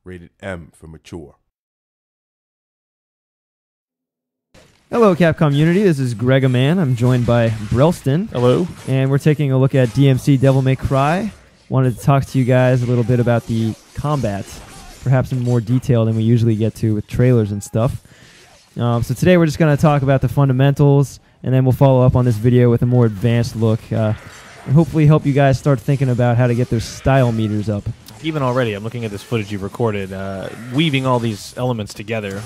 Rated M for mature. Hello, Capcom Unity. This is Gregaman. I'm joined by Brelston. Hello. And we're taking a look at DmC Devil May Cry. Wanted to talk to you guys a little bit about the combat, perhaps in more detail than we usually get to with trailers and stuff. So today we're just going to talk about the fundamentals, and then we'll follow up on this video with a more advanced look, and hopefully help you guys start thinking about how to get those style meters up. Even already, I'm looking at this footage you've recorded, weaving all these elements together,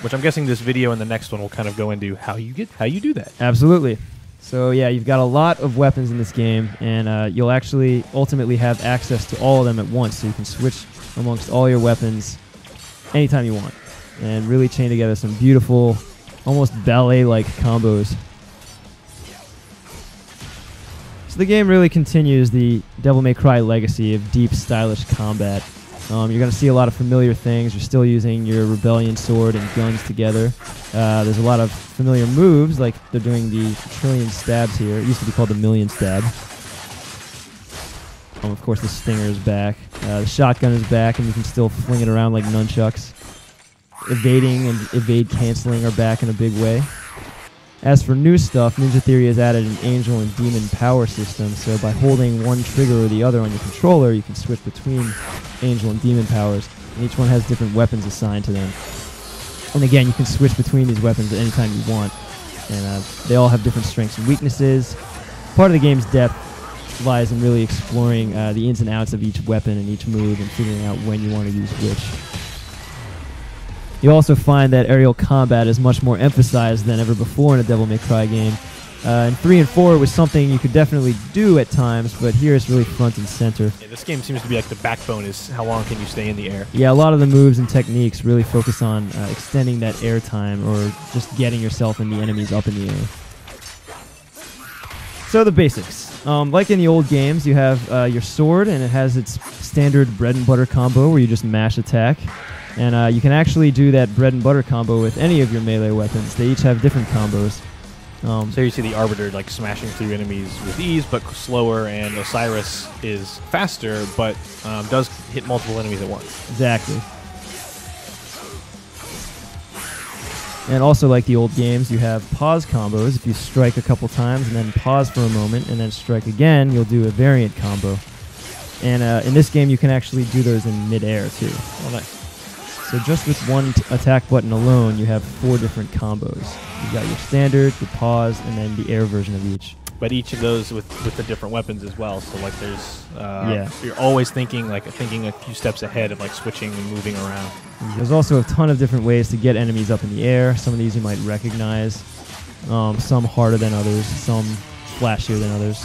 which I'm guessing this video and the next one will kind of go into how you do that. Absolutely. So yeah, you've got a lot of weapons in this game, and you'll actually ultimately have access to all of them at once, so you can switch amongst all your weapons anytime you want, and really chain together some beautiful, almost ballet-like combos. So the game really continues the Devil May Cry legacy of deep, stylish combat. You're going to see a lot of familiar things. You're still using your Rebellion sword and guns together. There's a lot of familiar moves, like they're doing the trillion stabs here. It used to be called the million stab. Of course, the stinger is back. The shotgun is back, and you can still fling it around like nunchucks. Evading and evade canceling are back in a big way. As for new stuff, Ninja Theory has added an angel and demon power system, so by holding one trigger or the other on your controller, you can switch between angel and demon powers, and each one has different weapons assigned to them. And again, you can switch between these weapons at any time you want, and they all have different strengths and weaknesses. Part of the game's depth lies in really exploring the ins and outs of each weapon and each move and figuring out when you want to use which. You also find that aerial combat is much more emphasized than ever before in a Devil May Cry game. In 3 and 4 it was something you could definitely do at times, but here it's really front and center. Yeah, this game seems to be like the backbone is how long can you stay in the air. Yeah, a lot of the moves and techniques really focus on extending that air time or just getting yourself and the enemies up in the air. So the basics. Like in the old games, you have your sword, and it has its standard bread and butter combo where you just mash attack. And you can actually do that bread and butter combo with any of your melee weapons. They each have different combos. So you see the Arbiter like smashing through enemies with ease, but slower, and Osiris is faster, but does hit multiple enemies at once. Exactly. And also, like the old games, you have pause combos. If you strike a couple times and then pause for a moment and then strike again, you'll do a variant combo. And in this game, you can actually do those in mid-air, too. Oh, nice. So just with one attack button alone, you have 4 different combos. You've got your standard, your pause, and then the air version of each. But each of those with the different weapons as well. So like there's, yeah. You're always thinking a few steps ahead of like switching and moving around. There's also a ton of different ways to get enemies up in the air. Some of these you might recognize. Some harder than others, some flashier than others.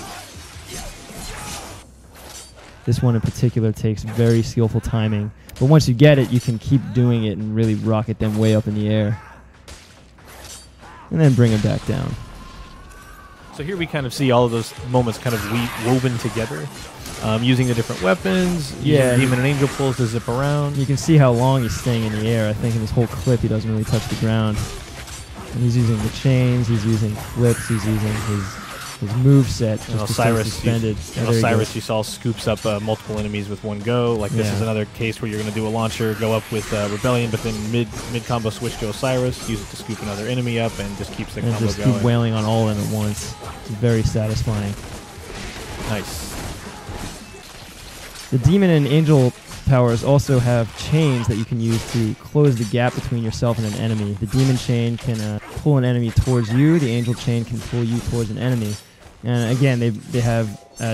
This one in particular takes very skillful timing. But once you get it, you can keep doing it and really rocket them way up in the air. And then bring them back down. So here we kind of see all of those moments kind of woven together. Using the different weapons, using demon and angel pulls to zip around. You can see how long he's staying in the air. I think in this whole clip he doesn't really touch the ground. And he's using the chains, he's using flips, he's using his moveset just to stay suspended. Osiris, you saw, scoops up multiple enemies with one go. Like this is another case where you're going to do a launcher, go up with Rebellion, but then mid combo switch to Osiris, use it to scoop another enemy up, and just keeps the combo just going. Keep wailing on all of them at once. It's very satisfying. Nice. The demon and angel powers also have chains that you can use to close the gap between yourself and an enemy. The demon chain can pull an enemy towards you. The angel chain can pull you towards an enemy. And again, they have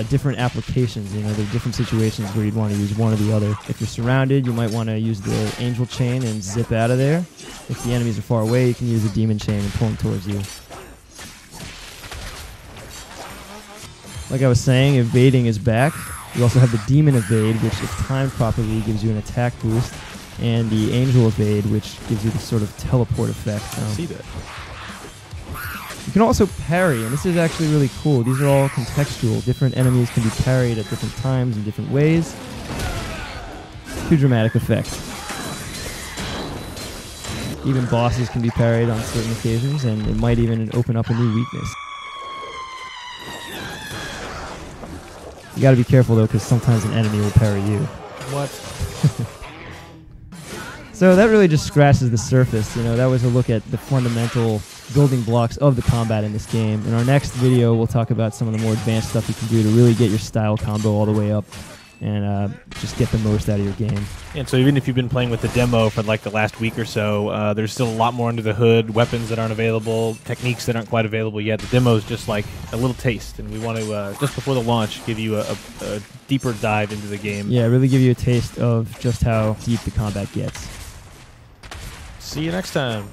different applications. You know, there are different situations where you'd want to use one or the other. If you're surrounded, you might want to use the angel chain and zip out of there. If the enemies are far away, you can use the demon chain and pull them towards you. Like I was saying, evading is back. You also have the demon evade, which if timed properly gives you an attack boost, and the angel evade, which gives you this sort of teleport effect. I see that. You can also parry, and this is actually really cool. These are all contextual. Different enemies can be parried at different times in different ways. Too dramatic effect. Even bosses can be parried on certain occasions, and it might even open up a new weakness. You gotta be careful though, because sometimes an enemy will parry you. What? So that really just scratches the surface. You know, that was a look at the fundamental building blocks of the combat in this game. In our next video, we'll talk about some of the more advanced stuff you can do to really get your style combo all the way up and just get the most out of your game. And so even if you've been playing with the demo for like the last week or so, there's still a lot more under the hood, weapons that aren't available, techniques that aren't quite available yet. The demo is just like a little taste, and we want to, just before the launch, give you a deeper dive into the game. Yeah, really give you a taste of just how deep the combat gets. See you next time.